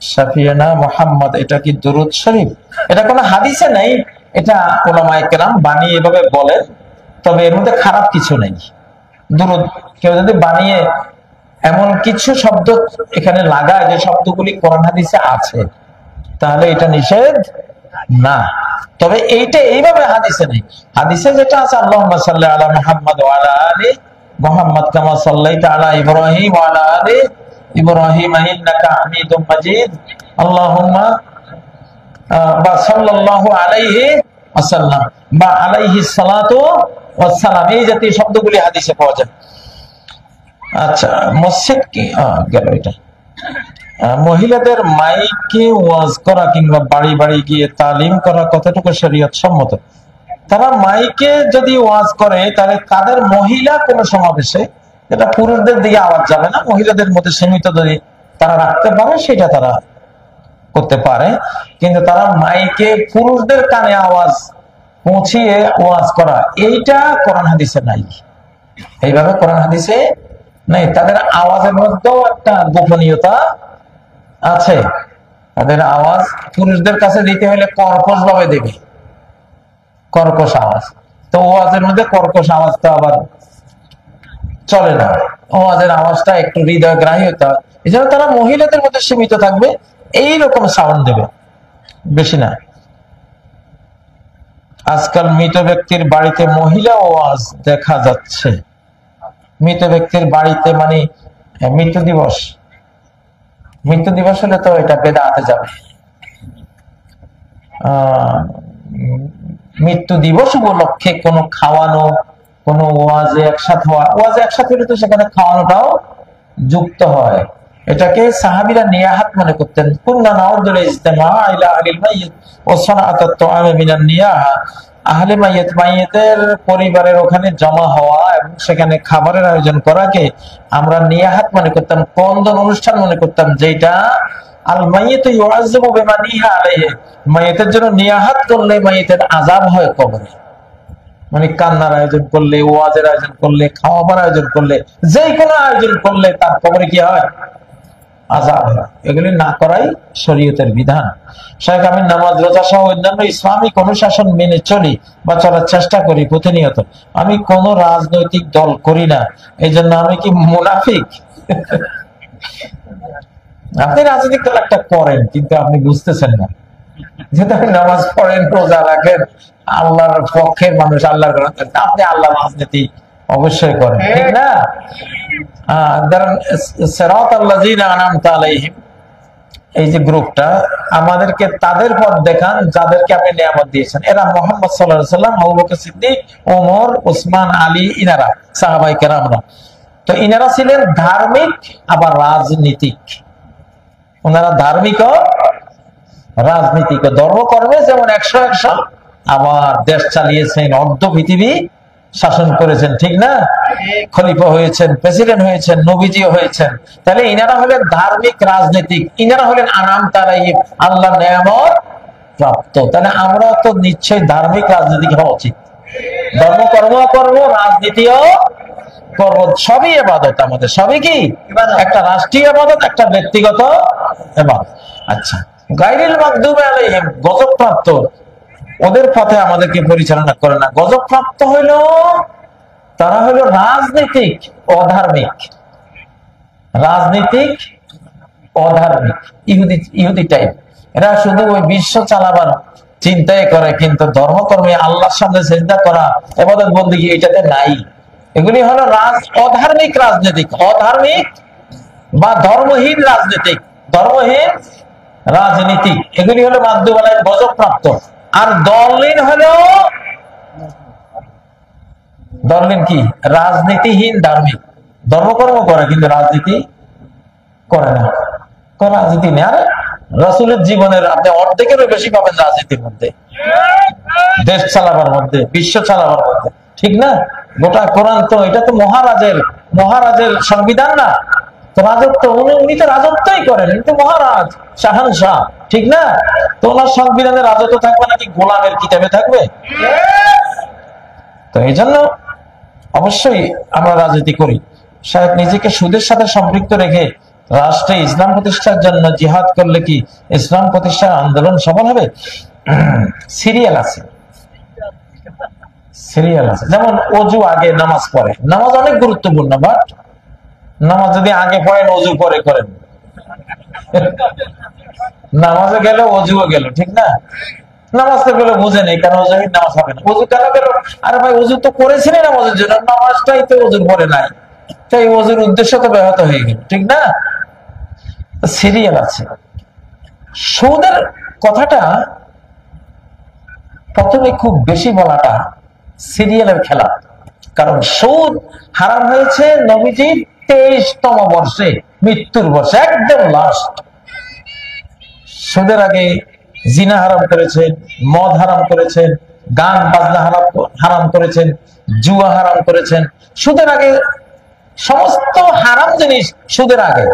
শাফিয়ানা মুহাম্মদ, এটা কি দুরূদ শরীফ? এটা কোনো হাদিসে নাই, এটা উলামায়ে কেরাম বানিয়ে এভাবে বলেন, তবে এর মধ্যে খারাপ কিছু নেই। দুরূদ কেউ যদি বানিয়ে এমন কিছু শব্দ এখানে লাগায় যে শব্দগুলি কোরআন হাদিসে আছে, তাহলে এটা নিষেধ না। তবে এইটা এইভাবে হাদিসে নেই। হাদিসে যেটা আছে, আল্লাহুম্মা সাল্লি আলা মুহাম্মদ ওয়া আলা আলি মুহাম্মদ কামা সাল্লাইতা আলা ইব্রাহিম ওয়া আলা আলি ইব্রাহিম ইন্নাকা হামিদুম মাজিদ, আল্লাহুম্মা বা সাল্লাল্লাহু আলাইহি ওয়াসাল্লাম বা আলাইহিস সালাতু ওয়াস সালাম, এই জাতীয় শব্দগুলি হাদিসে পাওয়া যায়। আচ্ছা, মসজিদ কি গেল এটা। মহিলাদের মাইকে ওয়াজ করা কিংবা বাড়ি বাড়ি গিয়ে তালিম করা কতটুকু শরীয়ত সম্মত? তারা মাইকে যদি ওয়াজ করে, তাহলে তাদের মহিলা কোন সমাবেশে, এটা পুরুষদের দিকে আওয়াজ যাবে না, মহিলাদের মধ্যে সীমিত যদি তারা রাখতে পারে সেটা তারা করতে পারে। কিন্তু তারা মাইকে পুরুষদের কানে আওয়াজ পৌঁছিয়ে ওয়াজ করা, এইটা কোরআন হাদিসে নাই। এইভাবে কোরআন হাদিসে নাই। তাদের আওয়াজের মধ্যেও একটা গোপনীয়তা আছে। তাদের আওয়াজ পুরুষদের কাছে দিতে হলে কর্কশ ভাবে দেবে, কর্কশ আওয়াজ। তো ওয়াজের মধ্যে কর্কশ আওয়াজ তো আবার চলে না, ওয়াজের আওয়াজটা একটু হৃদয়গ্রাহী হতে হয়, এই জন্য তারা মহিলাদের মধ্যে সীমিত থাকবে, এইরকম সাউন্ড দেবে, বেশি না। আজকাল মৃত ব্যক্তির বাড়িতে মহিলা ওয়াজ দেখা যাচ্ছে। মৃত ব্যক্তির বাড়িতে মানে মৃত্যু দিবস, মৃত্যু দিবস হলে তো এটা বেদাতে যাবে। মৃত্যু দিবস উপলক্ষে কোনো খাওয়ানো, কোনো ওয়াজে একসাথে হওয়া, ওয়াজে একসাথে হলে তো সেখানে খাওয়ানোটাও যুক্ত হয়। এটাকে সাহাবীরা নিয়াহাত মনে করতেন। কুননা নাউদুল ইজতিমা ইলা আহলিল মাইয়িত ওয়া সানাআত তাআমি মিনান নিয়াহা, আহলে মাইয়িত, মাইয়িতের পরিবারের ওখানে জমা হওয়া এবং সেখানে খাবারের আয়োজন করাকে আমরা নিয়াহাত মনে করতাম, কন্দন অনুষ্ঠান মনে করতাম, যেটা আল মাইয়িত ইউআযযাবু বিমা নিহা আলাইহি, মাইয়িতের জন্য নিয়াহাত করলে মাইয়িতের আযাব হয় কবরে। মানে কান্নার আয়োজন করলে, ওয়াজের আয়োজন করলে, খাওয়াবার আয়োজন করলে, যে কোনো আয়োজন করলে তার কবরে কি হয়? আযাব হয়। এগুলি না করাই শরীয়তের বিধান। শায়েখ আমি নামাজ, রোজা সহ অন্যান্য ইসলামিক অনুশাসন মেনে চলি বা চলার চেষ্টা করি প্রতিনিয়ত। আমি কোন রাজনৈতিক দল করি না, এই জন্য আমি কি মুনাফিক? আপনি রাজনৈতিক দল একটা করেন, কিন্তু আপনি বুঝতেছেন না। যেহেতু আপনি নামাজ পড়েন, রোজা রাখেন, আল্লাহর পক্ষের মানুষ, আল্লাহর আপনি আল্লাহ রাজনীতি অবশ্যই করেন, ঠিক না? এই যে গ্রুপটা, আমাদেরকে তাদের পথ দেখান যাদেরকে আপনি নিয়ামত দিয়েছেন। এরা মুহাম্মদ সাল্লাল্লাহু আলাইহি ওয়াসাল্লাম, আবু বকর সিদ্দিক, ওমর, ওসমান, আলী, ইনারা সাহাবায়ে কেরামরা। তো ইনারা ছিলেন ধার্মিক আবার রাজনীতিক। ওনারা ধার্মিক ও রাজনীতিক, ধর্মকর্মে যেমন 100 আবার দেশ চালিয়েছেন, অর্ধ পৃথিবী শাসন করেছেন, ঠিক না? খলিফা হয়েছেন, প্রেসিডেন্ট হয়েছেন, নবীজিও হয়েছেন। তাহলে ইনারা হলেন ধার্মিক রাজনীতিক, ইনারা হলেন আনাম তারাইব, আল্লাহ নিয়ামত প্রাপ্ত। তাহলে আমরা তো নিশ্চয়ই ধার্মিক রাজনীতিক হওয়া উচিত। ধর্মকর্ম করব, রাজনীতিও করব, সবই ইবাদত আমাদের। সবই কি? একটা রাষ্ট্রীয় ইবাদত, একটা ব্যক্তিগত ইবাদত। আচ্ছা, গায়রিল মাগদুবি আলাইহিম, গজবপ্রাপ্ত, ওদের পথে আমাদেরকে পরিচালনা করে না। গজবপ্রাপ্ত হইল তারা হইল রাজনীতিক অধার্মিক, রাজনীতিক অধার্মিক, ইহুদি টাইপ। এরা শুধু ওই বিশ্ব চালাবার চিন্তাই করে, কিন্তু ধর্মকর্মে আল্লাহর সামনে সিজদা করা, ইবাদত বন্দেগী এটাতে নাই। এগুলি হলো অধার্মিক রাজনীতিক, অধার্মিক বা ধর্মহীন রাজনীতিক, ধর্মহীন রাজনীতি, এগুলি হলো মাগদুব আলাইহিম, গজবপ্রাপ্ত। আর দলিন হলো, দলিন কি? রাজনীতিহীন ধার্মিক, ধর্মকর্ম করে কিন্তু রাজনীতি করে না, কোন রাজনীতি নেই। আর রাসূলের জীবনের আপনি অর্ধেকেরও বেশি পাবেন রাজনীতির মধ্যে, দেশ চালাবার মধ্যে, বিশ্ব চালাবার মধ্যে, ঠিক না? গোটা কোরআন তো, এটা তো মহারাজের সংবিধান না, তো রাজত্ব, উনি তো রাজত্বই করেন, কিন্তু মহারাজ, শাহানশাহ, ঠিক না? তো ওনার সংবিধানে রাজত্ব থাকবে নাকি গোলামের কিতাবে থাকবে? তো এই জন্য অবশ্যই আমরা রাজনীতি করি। শায়েখ নিজেকে সুদের সাথে সম্পৃক্ত রেখে রাষ্ট্রে ইসলাম প্রতিষ্ঠার জন্য জিহাদ করলে কি ইসলাম প্রতিষ্ঠার আন্দোলন সফল হবে? সিরিয়াল আছে, সিরিয়াল আছে। যেমন অজু আগে নামাজ পড়ে, নামাজ অনেক গুরুত্বপূর্ণ, বাট নামাজ যদি আগে পড়েন, অজু পরে করেন, নামাজও গেল, অজুও গেল, ঠিক না? নামাজ তো গেলে বুঝে নেই, কেন অজুহীন নামাজ হবে না। অজু কেন গেল? আরে ভাই, অজু তো করেছিলেন নামাজের জন্য, নামাজটাই তো অজুর পরে নাই, তাই অজুর উদ্দেশ্য তো ব্যাহত হয়ে গেল, ঠিক না? সিরিয়াল আছে। সুদের কথাটা প্রথমে খুব বেশি বলাটা সিরিয়ালের খেলা, কারণ সুদ হারাম হয়েছে নবীজির 23তম বর্ষে, মৃত্যুর বর্ষে, একদম লাস্ট। সুদের আগে জিনা হারাম করেছেন, মদ হারাম করেছেন, গান বাজনা হারাম করেছেন, জুয়া হারাম করেছেন। সুদের আগে সমস্ত হারাম জিনিস, সুদের আগে।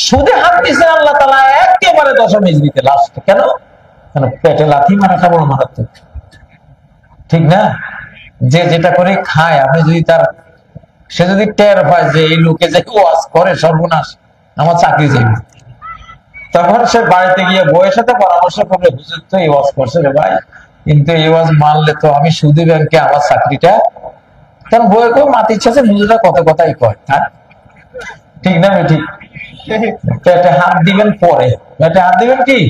সুদে হাত দিয়েছেন আল্লাহ তাআলা একেবারে দশম হিজরিতে, লাস্ট। কেন? পেটে লাথি মারাটা বড় মারাত্মক, ঠিক না? যে যেটা করে খায়, আপনি যদি সে যদি টের পায় যে এই লোকে যে ওয়াজ করে, সর্বনাশ, আমার চাকরি যাবে, তখন সে বাড়িতে গিয়ে বউয়ের সাথে পরামর্শ করবে, হুজুর তো এই ওয়াজ করছে রে ভাই, কিন্তু এই ওয়াজ মানলে তো আমি সুদী ব্যাংকে আমার চাকরিটা তখন বইয়ে কেউ মাতি ইচ্ছা আছে বুঝেটা কত কথাই কয়, হ্যাঁ ঠিক না? ঠিক। পেটে হাত দিবেন পরে, পেটে হাত দিবেন কি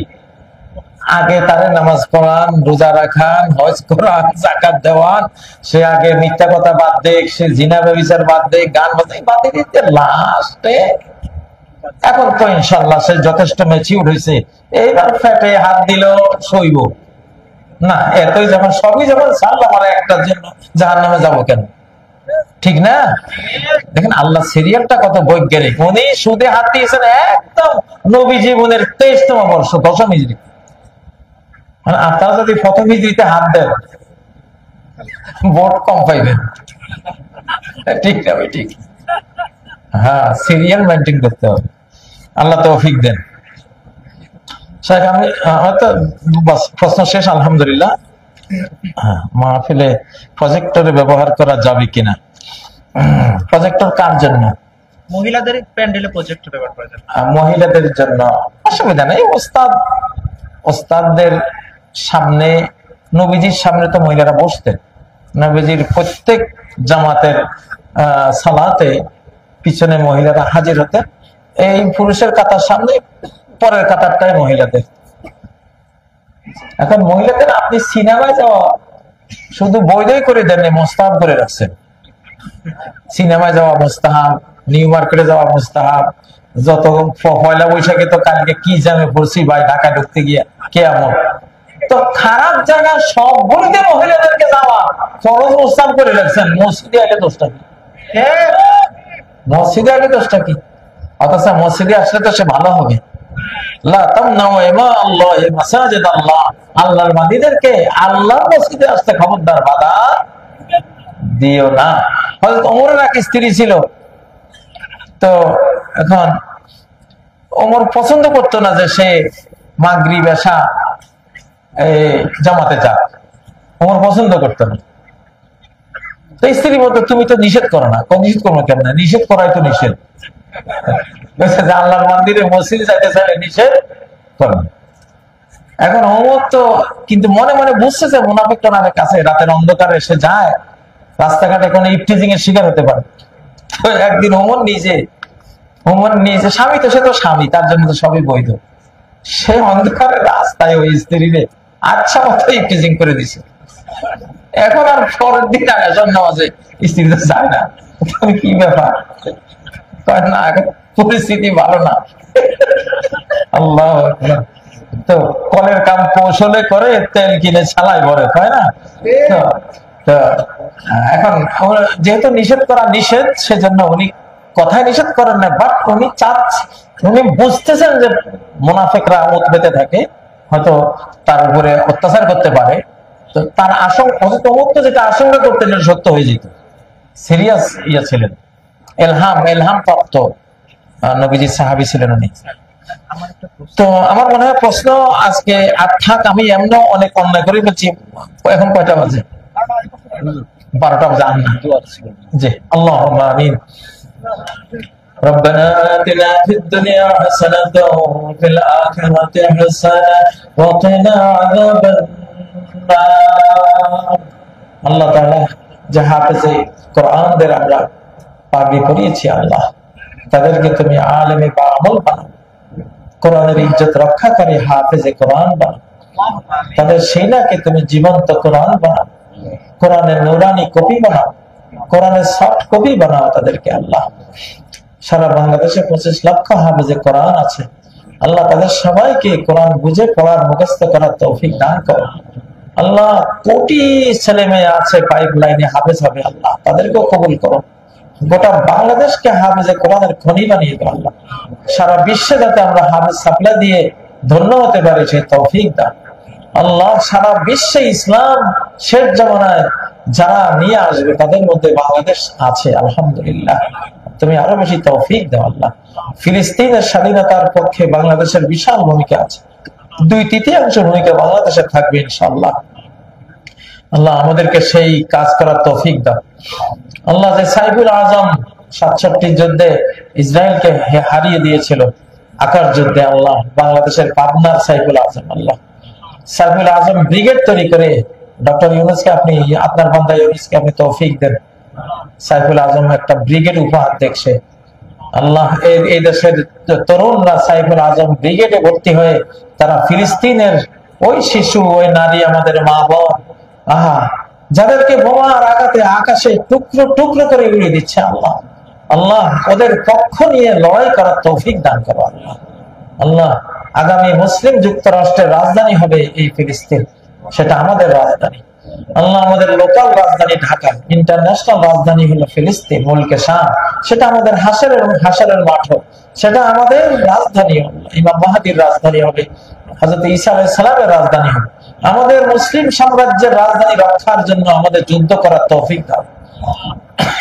আগে? তারে নামাজ পড়ান, রোজা রাখান, হজ করান, যাকাত দেওয়ান। সে আগে মিথ্যা কথা বাদ দেখ, সে জিনা ব্যভিচার বাদ দেখ, গান বাদ দিতে লাস্টে এখন তো ইনশাল্লাহ সে যথেষ্ট ম্যাচিউর হয়েছে, এইবার পেটে হাত দিল সইব না। এতই যখন সবই যখন ছাড়লাম আর একটার জন্য জাহান্নামে যাবো কেন? ঠিক না? দেখেন আল্লাহ সিরিয়ালটা কত বৈজ্ঞানিক। উনি সুদে হাত দিয়েছেন একদম নবী জীবনের 23তম বর্ষ, 10ম হিজরি। মানে আপনারা যদি প্রথম হিজরিতে হাত দেন ভোট কম পাইবেন। ঠিক না? ঠিক। হ্যাঁ, সিরিয়াল মেনটেন করতে হবে। আল্লাহ তৌফিক দেন। আমি হয়তো প্রশ্ন শেষ আলহামদুলিল্লাহ। মাহফিলে প্রজেক্টরে ব্যবহার করা যাবে কিনা? প্রজেক্টর কার জন্য? মহিলাদের প্যান্ডেলে প্রজেক্টর ব্যবহার করা যাবে। মহিলাদের জন্য অসুবিধা নেই। ওস্তাদদের সামনে, নবীজির সামনে তো মহিলারা বসতেন। নবীজির প্রত্যেক জামাতের সালাতে পিছনে মহিলারা হাজির হতেন। এই পুরুষের কাতার সামনে, পরের কাতারটাই মহিলাদের। এখন মহিলাদের আপনি সিনেমায় যাওয়া শুধু বৈধই করে দেননি, মোস্তাহাব করে রাখছেন। সিনেমায় যাওয়া মোস্তাহাব, নিউ মার্কেটে যাওয়া মোস্তাহাব। যত পয়লা বৈশাখে তো কালকে কি জামে পড়ছি ভাই, ঢাকা ঢুকতে গিয়ে কেয়ামত। তো খারাপ জায়গা সব বলিতে মহিলাদেরকে যাওয়া ফরজ মোস্তাহাব করে রাখছেন। মসজিদে আগে দোষটা কি? মসজিদে আগে দোষটা কি? অথচ মসজিদে আসলে তো সে ভালো হবে। আল্লাহর বান্দীদেরকে আল্লাহর মসজিদে আসতে খবরদার বাধা দিও না। হযরত ওমরের এক স্ত্রী ছিল, তো এখন ওমর পছন্দ করতো না যে সে মাগরিব এশা জামাতে যাক। ওমর পছন্দ করতো না। তো স্ত্রী বলতো তুমি তো নিষেধ করো না। নিষেধ করবো কেন? না, নিষেধ করাই তো নিষেধ। আল্লাহর মন্দিরে মসজিদে যাইতে চাইলে নিষেধ করো। এখন ওমর তো কিন্তু মনে মনে বুঝছে যে মুনাফিক টনাফিক কাছে রাতের অন্ধকারে এসে যায়, রাস্তাঘাটে কোনো ইফটিজিং এর শিকার হতে পারে। তো একদিন ওমর নিজে স্বামী, তো সে তো স্বামী, তার জন্য তো সবই বৈধ। সে অন্ধকারের রাস্তায় ওই স্ত্রীরে আচ্ছা মতো ইফটিজিং করে দিছে। এখন আর পরের দিন আসর নামাজে স্ত্রী তো যায় না। কি ব্যাপার? না, পরিস্থিতি ভালো না। আল্লাহ। তো কলের কাম কৌশলে করে, তেল কিনে ছালাই ভরে, তাই না? তো এখন যেহেতু নিষেধ করা নিষেধ, সেজন্য উনি কথায় নিষেধ করেন না, বাট উনি বুঝতেছেন যে মুনাফিকরা মত পেতে থাকে, হয়তো তার উপরে অত্যাচার করতে পারে। তো তার আশঙ্কা, যেটা আশঙ্কা করতেন সত্য হয়ে যেত। সিরিয়াস ছিলেন, এলহাম প্রাপ্ত নবীজি সাহাবী ছিলেন উনি। তো আমার মনে হয় প্রশ্ন আজকে আর থাক, আমি এমন অনেক অন্যায় করে বলছি। এখন কয়টা বাজে? 12টা বাজে। জি, আল্লাহুম্মা আমিন। ربنا آتنا في الدنيا حسنة وفي الآخرة حسنة وقنا عذاب النار। আল্লাহ তাআলা যে হাফেজে কোরআনদের আমরা পাগড়ি পরিয়েছি, আল্লাহ তাদেরকে তুমি আলেমে বা আমল বানাও, কোরআনের ইজ্জত রক্ষাকারী হাফেজে কোরআন বানাও। তাদের সেইনাকে তুমি জীবন্ত কোরআন বানাও, কোরআনের নুরানি কপি বানাও, কোরআনের সফট কপি বানাও তাদেরকে। আল্লাহ সারা বাংলাদেশে 25 লক্ষ হাফেজে কোরআন আছে। আল্লাহ তাদের সবাইকে কোরআন বুঝে পড়ার, মুখস্থ করার তৌফিক দান করো। আল্লাহ কোটি ছেলে মেয়ে আছে পাইপ লাইনে হাফেজ হবে, আল্লাহ তাদেরকেও কবুল করো। গোটা বাংলাদেশকে হাফেজে কোরআনের খনি বানিয়ে দাও। আল্লাহ সারা বিশ্বে যাতে আমরা হাফেজ সাপ্লাই দিয়ে ধন্য হতে পারি, সেই তৌফিক দাও। আল্লাহ সারা বিশ্বে ইসলাম শেষ জামানায় যারা নিয়ে আসবে তাদের মধ্যে বাংলাদেশ আছে, আলহামদুলিল্লাহ। তুমি আরো বেশি তৌফিক দাও। আল্লাহ ফিলিস্তিনের স্বাধীনতার পক্ষে বাংলাদেশের বিশাল ভূমিকা আছে, 2/3 ভূমিকা বাংলাদেশের থাকবে ইনশাআল্লাহ। আল্লাহ আমাদেরকে সেই কাজ করার তৌফিক দাও। আল্লাহ যে সাইফুল আজম 67 যুদ্ধে ইসরায়েলকে হারিয়ে দিয়েছিল আকার যুদ্ধে, আল্লাহ বাংলাদেশের পাবনার সাইফুল আজম, আল্লাহ সাইফুল আজম ব্রিগেড তৈরি করে ডক্টর ইউনূসকে আপনি, আপনার বান্দা ইউনূসকে আপনি তৌফিক দেন। সাইফুল আজম একটা ব্রিগেড উপহার দেখছে। আল্লাহ, এই দেশের তরুণরা সাইফুল আজম ব্রিগেডে ভর্তি হয়ে তারা ফিলিস্তিনের ওই শিশু, ওই নারী, আমাদের মা বোন, আহা, যাদেরকে বোমার আঘাতে আকাশে টুকরো টুকরো করে উড়িয়ে দিচ্ছে, আল্লাহ আল্লাহ ওদের পক্ষ নিয়ে লড়াই করার তৌফিক দান করো আল্লাহ। আল্লাহ, আগামী মুসলিম যুক্তরাষ্ট্রের রাজধানী হবে এই ফিলিস্তিন, সেটা আমাদের রাজধানী। আল্লাহ, আমাদের লোকাল রাজধানী ঢাকা, ইন্টারন্যাশনাল রাজধানী হলো ফিলিস্তিন, মুলকে শাম, সেটা আমাদের হাসরের মাঠ, সেটা আমাদের রাজধানী হবে, ইমাম মাহদীর রাজধানী হবে, হযরত ঈসা আলাইহিস সালামের রাজধানী হবে। আমাদের মুসলিম সাম্রাজ্যের রাজধানী রক্ষার জন্য আমাদের যুদ্ধ করার তৌফিক দাও।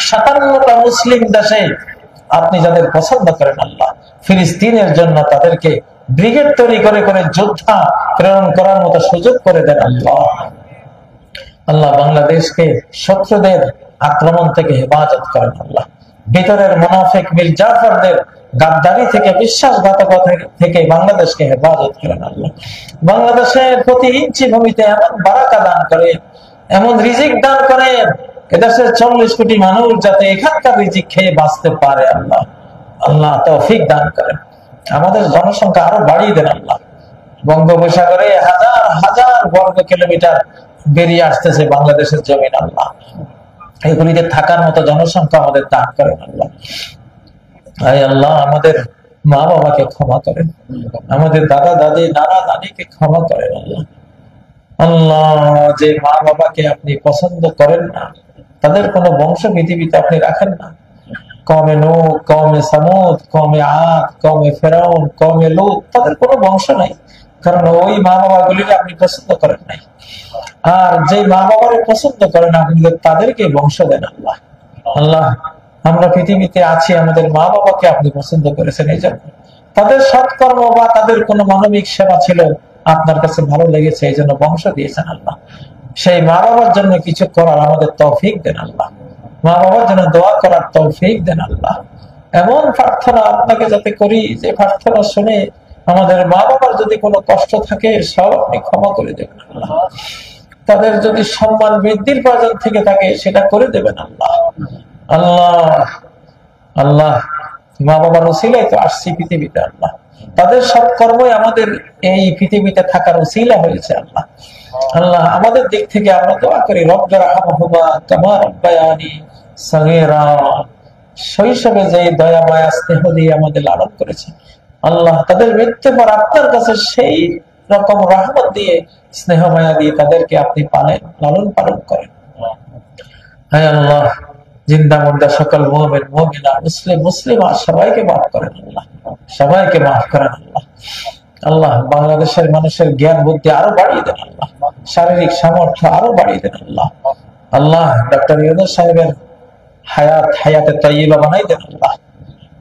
57টা মুসলিম দেশে আপনি যাদের পছন্দ করেন আল্লাহ, ফিলিস্তিনের জন্য তাদেরকে ব্রিগেড তৈরি করে করে যোদ্ধা প্রেরণ করার মতো সুযোগ করে দেন আল্লাহ। আল্লাহ, বাংলাদেশকে শত্রুদের আক্রমণ থেকে হেফাজত করেন আল্লাহ। ভিতরের মুনাফিক মীর জাফরদের গাদ্দারি থেকে, বিশ্বাসঘাতকতা থেকে বাংলাদেশকে হেফাজত করেন আল্লাহ। বাংলাদেশের প্রতি ইঞ্চি ভূমিতে এমন বারাকা দান করে, এমন রিজিক দান করে, এদেশের 40 কোটি মানুষ যাতে এখানকার রিজিক খেয়ে বাঁচতে পারে আল্লাহ। আল্লাহ তৌফিক দান করেন। আমাদের জনসংখ্যা আরো বাড়িয়ে দেন আল্লাহ। বঙ্গোপসাগরে হাজার হাজার বর্গ কিলোমিটার বেরিয়ে আসতেছে বাংলাদেশের জমিন আল্লাহ, এগুলিতে থাকার মতো জনসংখ্যা আমাদের দান করেন আল্লাহ। আল্লাহ, আমাদের মা বাবাকে ক্ষমা করেন, আমাদের দাদা দাদি, নানা নানিকে ক্ষমা করেন আল্লাহ। আল্লাহ, যে মা বাবাকে আপনি পছন্দ করেন না, তাদের কোনো বংশ পৃথিবীতে আপনি রাখেন না। কওমে নূহ, কওমে সামুদ, কওমে আদ, কওমে ফেরাউন, কওমে লূত, তাদের কোনো বংশ নাই, কারণ ওই মা বাবা গুলিকে আপনি পছন্দ করেন নাই। আর যে মা বাবারে পছন্দ করেন আপনি তাদেরকে বংশ দেন আল্লাহ। আল্লাহ, আমরা পৃথিবীতে আছি, আমাদের মা বাবাকে আপনি পছন্দ করেছেন, এই জন্য তাদের সৎকর্ম বা তাদের কোনো মানবিক সেবা ছিল আপনার কাছে ভালো লেগেছে, এই জন্য বংশ দিয়েছেন আল্লাহ। সেই মা বাবার জন্য কিছু করার আমাদের তৌফিক দেন আল্লাহ। মা বাবার জন্য দোয়া করার তৌফিক দেন আল্লাহ। এমন প্রার্থনা আপনাকে যাতে করি যে প্রার্থনা শুনে আমাদের মা বাবার যদি কোনো কষ্ট থাকে সব আপনি ক্ষমা করে দেবেন আল্লাহ। তাদের যদি সম্মান বৃদ্ধির প্রয়োজন থেকে থাকে সেটা করে দেবেন আল্লাহ। আল্লাহ আল্লাহ, মা বাবার উসিলায় তো আসছি পৃথিবীতে আল্লাহ, তাদের সব কর্মই আমাদের এই পৃথিবীতে থাকার উসিলা হয়েছে আল্লাহ। আল্লাহ, আমাদের দিক থেকে আমরা দোয়া করি, রব্বির রাহমাহুমা কামা রাব্বায়ানি সগীরা, শৈশবে যে দয়া মায়া স্নেহ দিয়ে আমাদের লালন করেছে আল্লাহ, তাদের মৃত্যুর পর আপনার কাছে সেই রকম রহমত দিয়ে, স্নেহ মায়া দিয়ে তাদেরকে আপনি পালেন, লালন পালন করেন। হ্যাঁ আল্লাহ, জিন্দা মুর্দা সকল মুমিন মুমিনা, মুসলিম মুসলিমা সবাইকে মাফ করেন আল্লাহ, সবাইকে মাফ করেন আল্লাহ। আল্লাহ, বাংলাদেশের মানুষের জ্ঞান বুদ্ধি আরো বাড়িয়ে দেন আল্লাহ, শারীরিক সামর্থ্য আরো বাড়িয়ে দেন আল্লাহ। আল্লাহ, ডক্টর ইউনূস সাহেবের হায়াতে তাইয়্যিবা বানাই দেন আল্লাহ।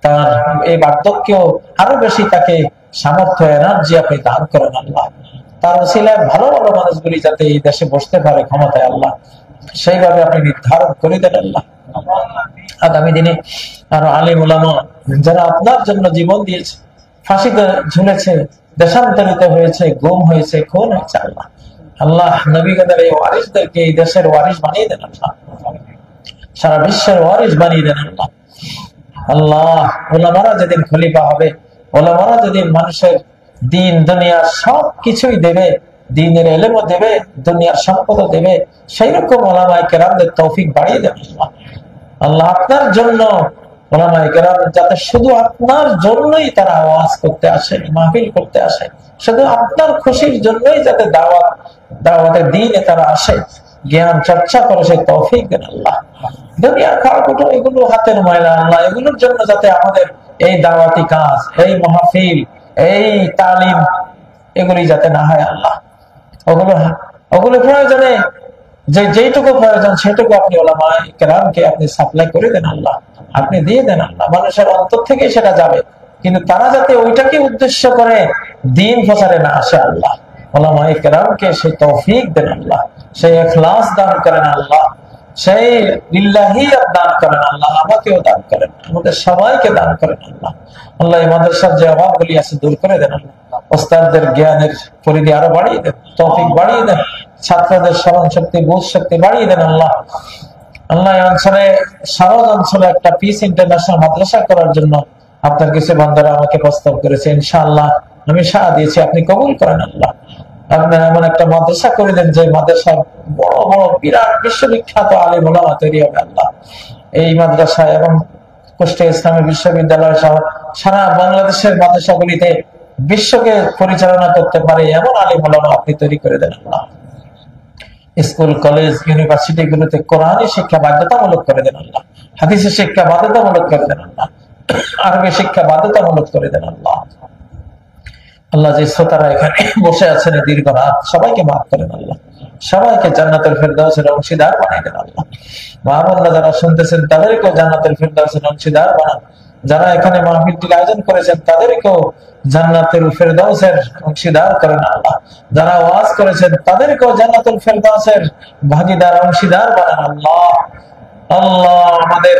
তার এই বার্ধক্যেও আরো বেশি তাকে সামর্থ্য, এনার্জি আপনি দান করেন আল্লাহ। তার ওসিলায় ভালো ভালো মানুষগুলি যাতে এই দেশে বসতে পারে ক্ষমতায় আল্লাহ, সেইভাবে আপনি নির্ধারণ করে দেন আল্লাহ। আগামী দিনে আরো আলিম উলামা যারা আপনার জন্য জীবন দিয়েছে, ফাঁসিতে ঝুলেছে, দেশান্তরিত হয়েছে, গুম হয়েছে, খুন হয়েছে আল্লাহ, আল্লাহ নবীদের এই ওয়ারিসদেরকে এই দেশের ওয়ারিস বানিয়ে দেন আল্লাহ, সারা বিশ্বের ওয়ারিস বানিয়ে দেন আল্লাহ। আল্লাহ, ওলামারা যেদিন খলিফা হবে, ওলামারা যেদিন মানুষের দিন দুনিয়ার সব কিছুই দেবে, দ্বীনের ইলমও দেবে, দুনিয়ার সম্পদও দেবে, সেই রকম ওলামায়ে কেরামদের তৌফিক বাড়িয়ে দেন আল্লাহ। আল্লাহ, আপনার জন্য ওলামায়ে কেরাম যাতে শুধু আপনার জন্যই তারা আওয়াজ করতে আসে, মাহফিল করতে আসে, শুধু আপনার খুশির জন্যই যাতে দাওয়াতের দ্বীনে তারা আসে, জ্ঞান চর্চা করে, সেই তৌফিক দেন আল্লাহ। দুনিয়ার খাওয়াকুটো এগুলো হাতের ময়লা আল্লাহ, এগুলোর জন্য যাতে আমাদের এই দাওয়াতি কাজ, এই মাহফিল, এই তালিম এগুলি যাতে না হয় আল্লাহ। ওগুলো প্রয়োজনে যেটুকু প্রয়োজন সেটুকু আপনি ওলামায়ে কেরামকে আপনি সাপ্লাই করে দেন আল্লাহ, আপনি দিয়ে দেন আল্লাহ। মানুষের অন্তর থেকে সেটা যাবে, কিন্তু তারা যাতে ওইটাকে উদ্দেশ্য করে দ্বীন প্রচারে না আসে আল্লাহ, ওলামায়ে কেরামকে সেই তৌফিক দেন আল্লাহ, সেই ইখলাস দান করেন আল্লাহ, সেই লিল্লাহিয়াত দান করেন আল্লাহ, আমাকেও দান করেন, আমাদের সবাইকে দান করেন আল্লাহ। আল্লাহ, এই মাদ্রাসার যে অভাবগুলি আছে দূর করে দেন আল্লাহ, ওস্তাদদের জ্ঞানের পরিধি আরো বাড়িয়ে দেন, তৌফিক বাড়িয়ে দেন, ছাত্রদের স্মরণ শক্তি, বোধ শক্তি বাড়িয়ে দেন আল্লাহ। আল্লাহ এই অঞ্চলে সারদ অঞ্চলে একটা পিস ইন্টারন্যাশনাল মাদ্রাসা করার জন্য আপনার কিছু বান্দারা আমাকে প্রস্তাব করেছে। ইনশাআল্লাহ আমি সাড়া দিয়েছি, আপনি কবুল করেন আল্লাহ। আপনি এমন একটা মাদ্রাসা করে দেন যে মাদ্রাসা বড় বড় বিরাট বিশ্ববিখ্যাত আলেম ওলামা তৈরি হবে আল্লাহ। এই মাদ্রাসা এবং কুষ্টিয়া ইসলামী বিশ্ববিদ্যালয় সহ সারা বাংলাদেশের মাদ্রাসাগুলিতে বিশ্বকে পরিচালনা করতে পারে এমন আলেম ওলামা আপনি তৈরি করে দেন আল্লাহ। স্কুল কলেজ ইউনিভার্সিটি গুলোতে কোরআনী শিক্ষা বাধ্যতামূলক করে দেন আল্লাহ, হাদিসের শিক্ষা বাধ্যতামূলক করে দেন আল্লাহ, আরবি শিক্ষা বাধ্যতামূলক করে দেন আল্লাহ। আল্লাহ যে শ্রোতারা এখানে বসে আছেন দীর্ঘ রাত, সবাইকে মাফ করেন আল্লাহ, সবাইকে জান্নাতুল ফেরদাউসের অংশীদার বানিয়ে দেন আল্লাহ। মা বোনরা যারা শুনতেছেন তাদেরকেও জান্নাতুল ফেরদাউসের অংশীদার বানান, যারা এখানে মাহফিলটির আয়োজন করেছেন তাদেরকেও জান্নাতুল ফেরদাউসের অংশীদার করেন আল্লাহ। যারা ওয়াজ করেছেন তাদেরকেও জান্নাতুল ফেরদাউসের ভাগীদার অংশীদার বানান আল্লাহ। আল্লাহ আমাদের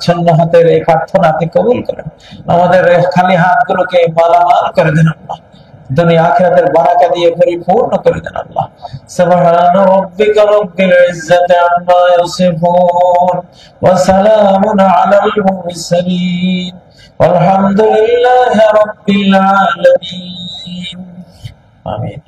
শূন্য হাতের এই প্রার্থনা আপনি কবুল করেন, আমাদের খালি হাতগুলোকে মালামাল করে দেন আল্লাহ, দুনিয়া আখিরাতের বারাকা দিয়ে পরিপূর্ণ করে দেন আল্লাহ। সুবহানা রাব্বিকা রাব্বিল ইজ্জাতি আম্মা ইয়াসিফুন ওয়া সালামুন আলাল মুরসালিন ওয়ালহামদুলিল্লাহি রাব্বিল আলামিন। আমিন।